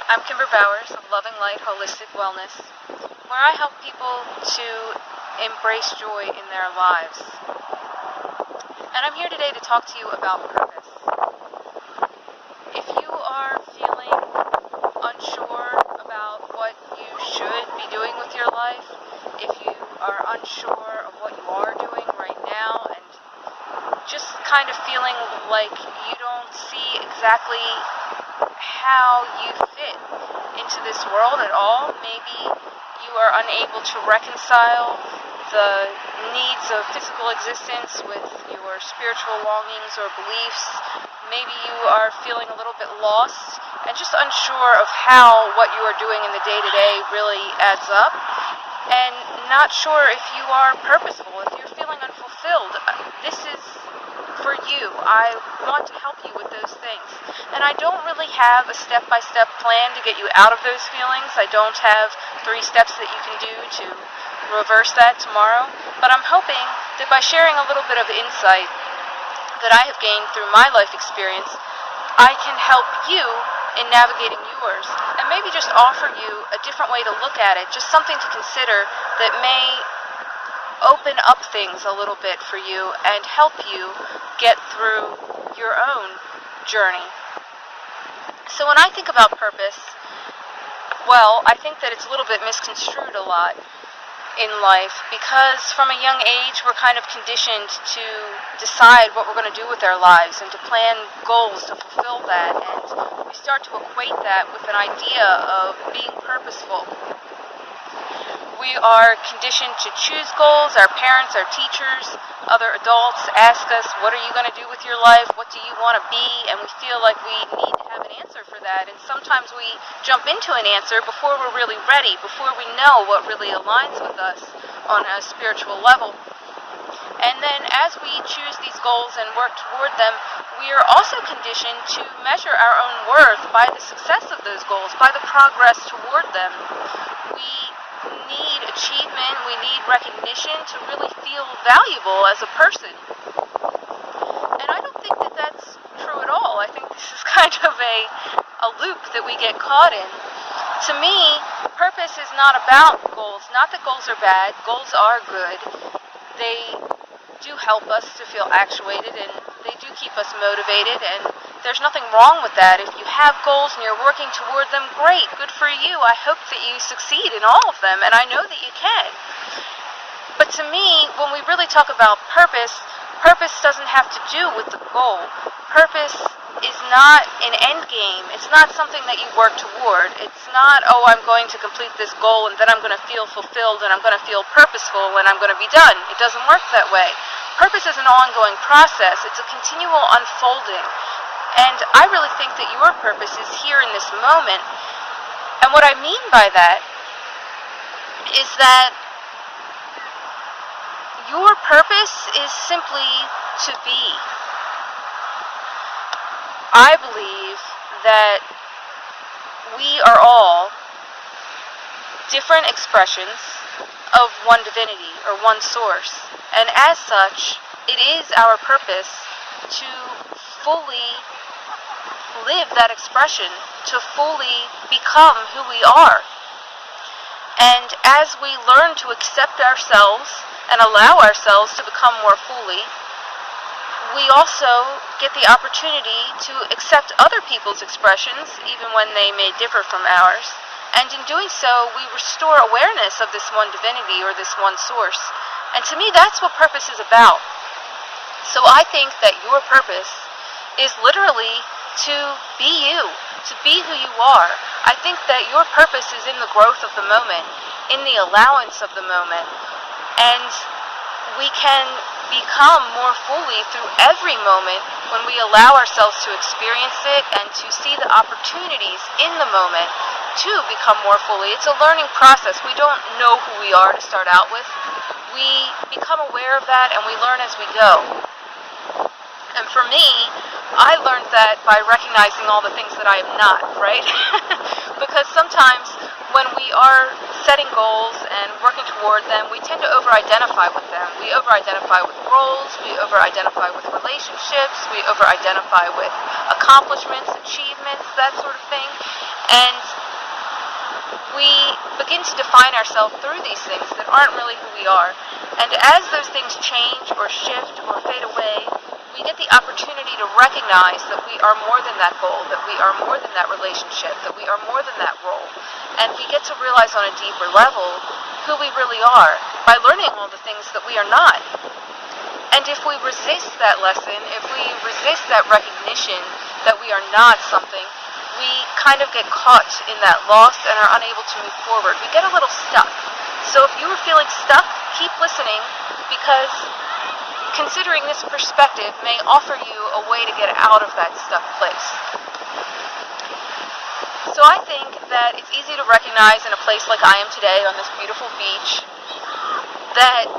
I'm Kimber Bowers of Loving Light Holistic Wellness, where I help people to embrace joy in their lives. And I'm here today to talk to you about purpose. If you are feeling unsure about what you should be doing with your life, if you are unsure of what you are doing right now, and just kind of feeling like you don't see exactly how you fit into this world at all, maybe you are unable to reconcile the needs of physical existence with your spiritual longings or beliefs. Maybe you are feeling a little bit lost and just unsure of how what you are doing in the day-to-day really adds up, and not sure if you are purposeful, if you're feeling unfulfilled. This is for you. I want to help you with those things. And I don't really have a step-by-step plan to get you out of those feelings. I don't have 3 steps that you can do to reverse that tomorrow. But I'm hoping that by sharing a little bit of insight that I have gained through my life experience, I can help you in navigating yours, and maybe just offer you a different way to look at it, just something to consider that may open up things a little bit for you and help you get through your own journey. So when I think about purpose, well, I think that it's a little bit misconstrued a lot in life, because from a young age we're kind of conditioned to decide what we're going to do with our lives and to plan goals to fulfill that, and we start to equate that with an idea of being purposeful. We are conditioned to choose goals. Our parents, our teachers, other adults ask us, what are you going to do with your life? What do you want to be? And we feel like we need to have an answer for that. And sometimes we jump into an answer before we're really ready, before we know what really aligns with us on a spiritual level. And then as we choose these goals and work toward them, we are also conditioned to measure our own worth by the success of those goals, by the progress toward them. We need achievement, we need recognition to really feel valuable as a person. And I don't think that that's true at all. I think this is kind of a loop that we get caught in. To me, purpose is not about goals. Not that goals are bad. Goals are good. They do help us to feel actuated, and they do keep us motivated, and there's nothing wrong with that. If you have goals and you're working toward them, great, good for you. I hope that you succeed in all of them, and I know that you can. But to me, when we really talk about purpose, purpose doesn't have to do with the goal. Purpose is not an end game. It's not something that you work toward. It's not, oh, I'm going to complete this goal and then I'm going to feel fulfilled and I'm going to feel purposeful and I'm going to be done. It doesn't work that way. Purpose is an ongoing process. It's a continual unfolding. And I really think that your purpose is here in this moment. And what I mean by that is that your purpose is simply to be. I believe that we are all different expressions of one divinity or one source. And as such, it is our purpose to fully live that expression, to fully become who we are. And as we learn to accept ourselves and allow ourselves to become more fully, we also get the opportunity to accept other people's expressions, even when they may differ from ours. And in doing so, we restore awareness of this one divinity or this one source. And to me, that's what purpose is about. So I think that your purpose is literally to be you, to be who you are. I think that your purpose is in the growth of the moment, in the allowance of the moment. And we can become more fully through every moment when we allow ourselves to experience it and to see the opportunities in the moment to become more fully. It's a learning process. We don't know who we are to start out with. We become aware of that and we learn as we go. And for me, I learned that by recognizing all the things that I am not, right? Because sometimes when we are setting goals and working toward them, we tend to over-identify with them. We over-identify with roles, we over-identify with relationships, we over-identify with accomplishments, achievements, that sort of thing. And we begin to define ourselves through these things that aren't really who we are. And as those things change or shift or fade away, we get the opportunity to recognize that we are more than that goal, that we are more than that relationship, that we are more than that role. And we get to realize on a deeper level who we really are by learning all the things that we are not. And if we resist that lesson, if we resist that recognition that we are not something, we kind of get caught in that loss and are unable to move forward. We get a little stuck. So if you are feeling stuck, keep listening, because considering this perspective may offer you a way to get out of that stuck place. So I think that it's easy to recognize in a place like I am today on this beautiful beach that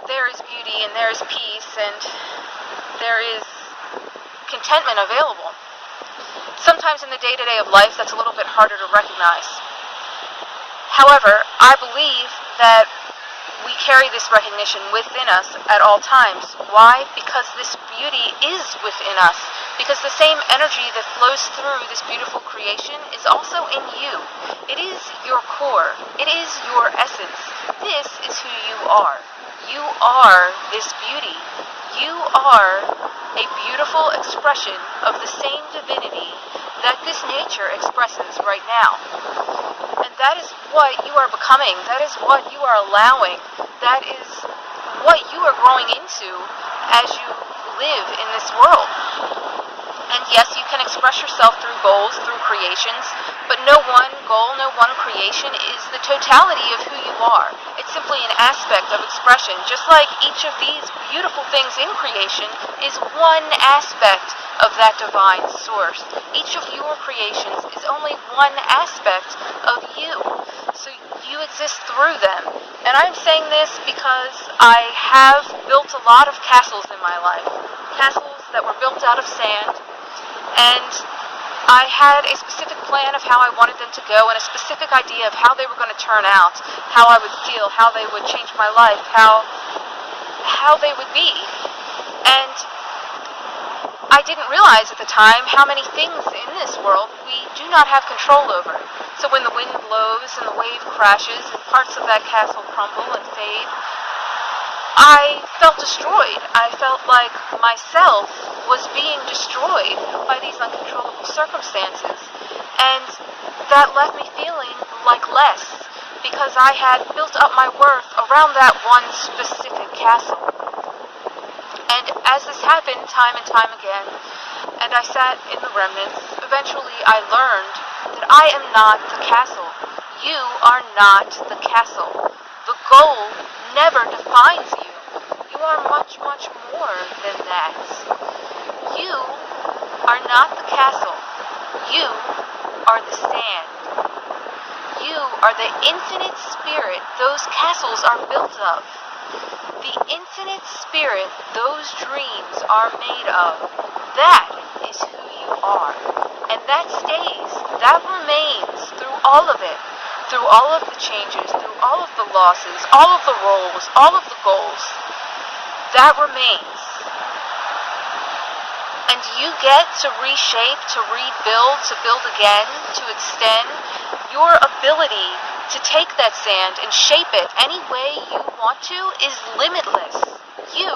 there is beauty and there is peace and there is contentment available. Sometimes in the day-to-day of life, that's a little bit harder to recognize. However, I believe that we carry this recognition within us at all times. Why? Because this beauty is within us. Because the same energy that flows through this beautiful creation is also in you. It is your core. It is your essence. This is who you are. You are this beauty. You are a beautiful expression of the same divinity that this nature expresses right now. And that is what you are becoming. That is what you are allowing. That is what you are growing into as you live in this world. And yes, you can express yourself through goals, through creations, but no one goal, no one creation is the totality of who you are. It's simply an aspect of expression, just like each of these beautiful things in creation is one aspect of that divine source. Each of your creations is only one aspect of you. So you exist through them. And I'm saying this because I have built a lot of castles in my life. Castles that were built out of sand. And I had a specific plan of how I wanted them to go and a specific idea of how they were going to turn out, how I would feel, how they would change my life, how they would be. And I didn't realize at the time how many things in this world we do not have control over. So when the wind blows and the wave crashes and parts of that castle crumble and fade, I felt destroyed. I felt like myself was being destroyed by these uncontrollable circumstances. And that left me feeling like less, because I had built up my worth around that one specific castle. And as this happened time and time again, and I sat in the remnants, eventually I learned that I am not the castle. You are not the castle. The goal never defines you. You are much, much more than that. You are not the castle. You are the sand. You are the infinite spirit those castles are built of. The infinite spirit those dreams are made of. That is who you are. And that stays, that remains through all of it. Through all of the changes, through all of the losses, all of the roles, all of the goals. That remains. And you get to reshape, to rebuild, to build again, to extend. Your ability to take that sand and shape it any way you want to is limitless. You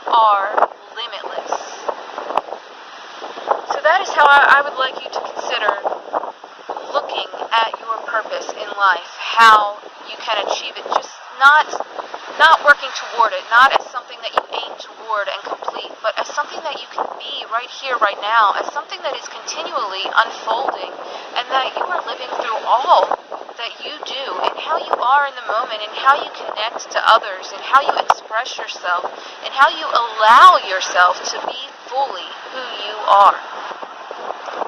are limitless. So that is how I would like you to consider looking at your purpose in life, how you can achieve it, just not working toward it, not as something that you aim toward and complete, but as something that you can be right here, right now, as something that is continually unfolding, and that you are living through all that you do, and how you are in the moment, and how you connect to others, and how you express yourself, and how you allow yourself to be fully who you are.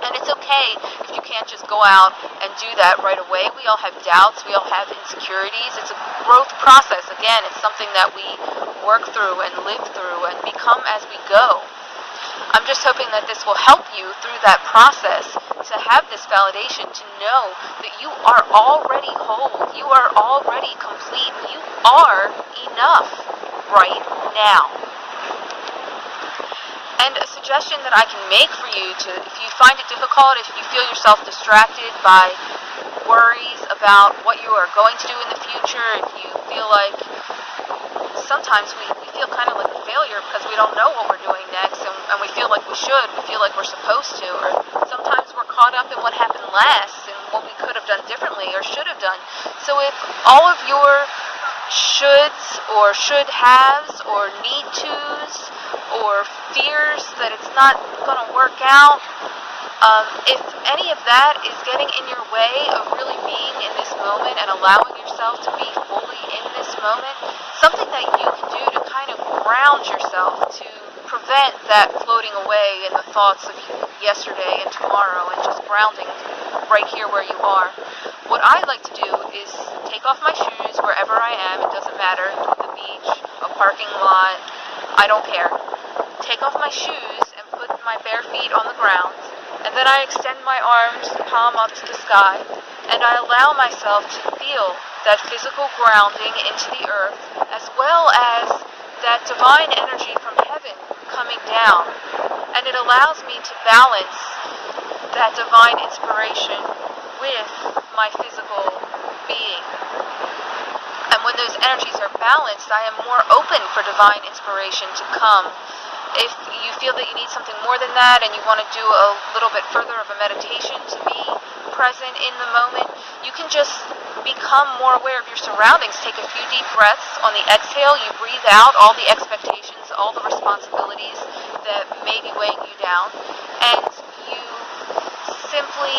And it's okay if you can't just go out and do that right away. We all have doubts. We all have insecurities. It's a growth process. Again, it's something that we work through and live through and become as we go. I'm just hoping that this will help you through that process to have this validation, to know that you are already whole. You are already complete. You are enough right now. And a suggestion that I can make for you to, if you find it difficult, if you feel yourself distracted by worries about what you are going to do in the future, if you feel like sometimes we feel kind of like a failure because we don't know what we're doing next, and we feel like we feel like we're supposed to, or sometimes we're caught up in what happened last and what we could have done differently or should have done. So if all of your shoulds or should haves or need tos or fears that it's not going to work out, if any of that is getting in your way of really being in this moment and allowing yourself to be fully in this moment, something that you can do to kind of ground yourself, to prevent that floating away in the thoughts of yesterday and tomorrow and just grounding right here where you are. What I like to do is take off my shoes wherever I am. It doesn't matter, the beach, a parking lot, I don't care. Take off my shoes and put my bare feet on the ground, and then I extend my arms, palm up to the sky, and I allow myself to feel that physical grounding into the earth, as well as that divine energy from heaven coming down. And it allows me to balance that divine inspiration with my physical being. And when those energies are balanced, I am more open for divine inspiration to come. If you feel that you need something more than that and you want to do a little bit further of a meditation to be present in the moment, you can just become more aware of your surroundings. Take a few deep breaths. On the exhale, you breathe out all the expectations, all the responsibilities that may be weighing you down, and you simply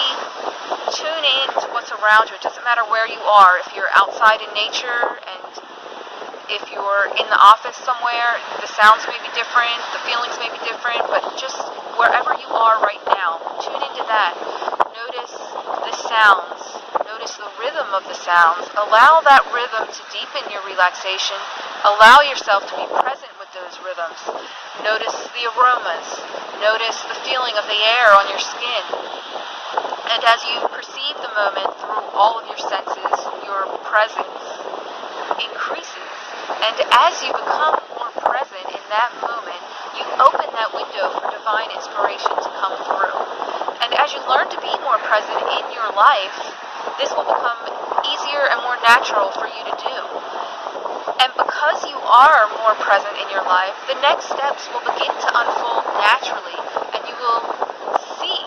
tune in to what's around you. It doesn't matter where you are. If you're outside in nature, and if you're in the office somewhere, the sounds may be different, the feelings may be different, but just wherever you are right now, tune into that. Notice the sounds. Notice the rhythm of the sounds. Allow that rhythm to deepen your relaxation. Allow yourself to be present with those rhythms. Notice the aromas. Notice the feeling of the air on your skin. And as you perceive the moment through all of your senses, your presence increases. And as you become more present in that moment, you open that window for divine inspiration to come through. And as you learn to be more present in your life, this will become easier and more natural for you to do. And because you are more present in your life, the next steps will begin to unfold naturally, and you will see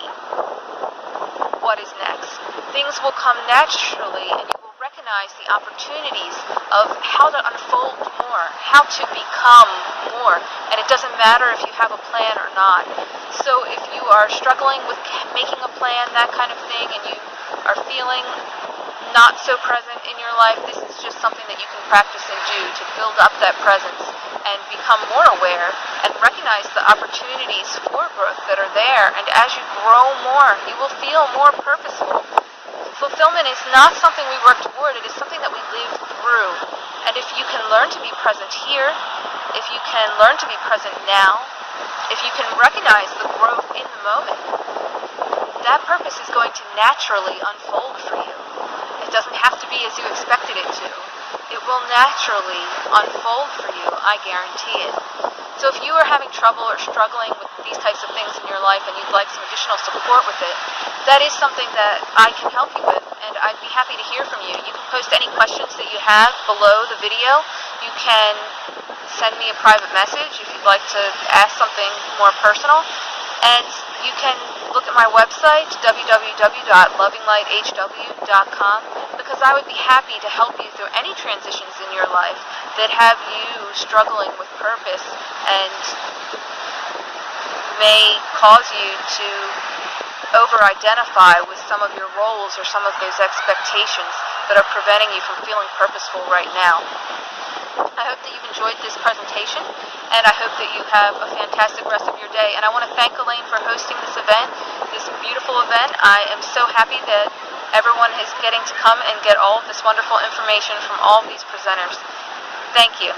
what is next. Things will come naturally, and you will recognize the opportunities of how to unfold more, how to become more. And it doesn't matter if you have a plan or not. So if you are struggling with making a plan, that kind of thing, and you are feeling not so present in your life, this is just something that you can practice and do to build up that presence and become more aware and recognize the opportunities for growth that are there. And as you grow more, you will feel more purposeful. Fulfillment is not something we work toward, it is something that we live through. And if you can learn to be present here, if you can learn to be present now, if you can recognize the growth in the moment, that purpose is going to naturally unfold for you. It doesn't have to be as you expected it to. It will naturally unfold for you, I guarantee it. So if you are having trouble or struggling with these types of things in your life and you'd like some additional support with it, that is something that I can help you with, and I'd be happy to hear from you. You can post any questions that you have below the video. You can send me a private message if you'd like to ask something more personal, and you can look at my website, www.lovinglighthw.com, because I would be happy to help you through any transitions in your life that have you struggling with purpose and may cause you to over-identify with some of your roles or some of those expectations that are preventing you from feeling purposeful right now. I hope that you've enjoyed this presentation, and I hope that you have a fantastic rest of your day. And I want to thank Elaine for hosting this event, this beautiful event. I am so happy that everyone is getting to come and get all of this wonderful information from all of these presenters. Thank you.